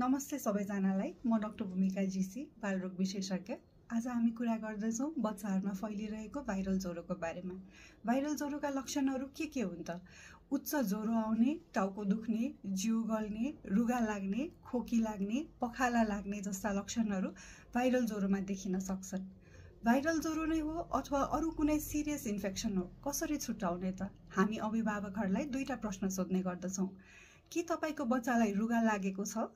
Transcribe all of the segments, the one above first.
नमस्ते सबैजनालाई। म डाक्टर भूमिका जीसी, बालरोग विशेषज्ञ। आज हामी कुरा गर्दैछौँ बच्चाहरूमा फैलिरहेको भाइरल ज्वरोको बारेमा। भाइरल ज्वरोका लक्षणहरू के हुन् त? उच्च ज्वरो आउने, टाउको दुख्ने, जिउ गल्ने, रुगा लाग्ने, खोकी लाग्ने, पखाला लाग्ने जस्ता लक्षणहरू भाइरल ज्वरोमा देखिन सक्छन्। भाइरल ज्वरो नै हो अथवा अरू कुनै सिरियस इन्फेक्सन हो, कसरी छुट्याउने त? हामी अभिभावकहरूलाई दुईटा प्रश्न सोध्ने गर्दछौँ। के तपाईको बच्चालाई रुगा लागेको छ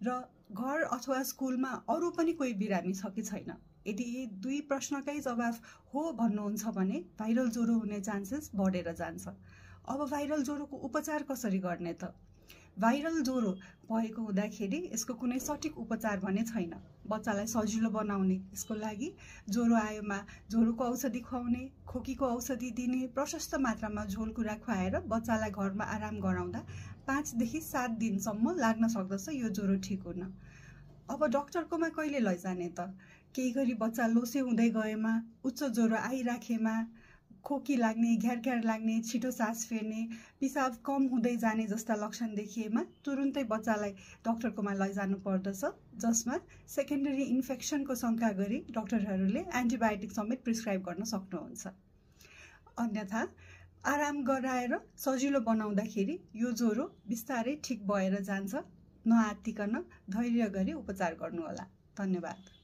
र घर अथवा स्कुलमा अरू पनि कोही बिरामी छ कि छैन? यदि यी दुई प्रश्नकै जवाफ हो भन्नुहुन्छ भने भाइरल ज्वरो हुने चान्सेस बढेर जान्छ। अब भाइरल ज्वरोको उपचार कसरी गर्ने त? भाइरल ज्वरो भएको हुँदाखेरि यसको कुनै सठिक उपचार भने छैन। बच्चालाई सजिलो बनाउने, यसको लागि ज्वरो आयोमा ज्वरोको औषधि खुवाउने, खोकीको औषधि दिने, प्रशस्त मात्रामा झोलकुरा खुवाएर बच्चालाई घरमा आराम गराउँदा 5 देखि 7 दिनसम्म लाग्न सक्दछ यो ज्वरो ठिक हुन। अब डाक्टरकोमा कहिले लैजाने त? केही गरी बच्चा लोसे हुँदै गएमा, उच्च ज्वरो आइराखेमा, खोकी लाग्ने, घ्यार लाग्ने, छिटो सास फेर्ने, पिसाब कम हुँदै जाने जस्ता लक्षण देखिएमा तुरुन्तै बच्चालाई डाक्टरकोमा लैजानु पर्दछ, जसमा सेकेन्डरी इन्फेक्सनको शंका गरी डाक्टरहरूले एन्टिबायोटिक समेत प्रिस्क्राइब गर्न सक्नुहुन्छ। अन्यथा आराम गराएर सजिलो बनाउँदाखेरि यो ज्वरो बिस्तारै ठिक भएर जान्छ। नआत्तिकन धैर्य गरी उपचार गर्नुहोला। धन्यवाद।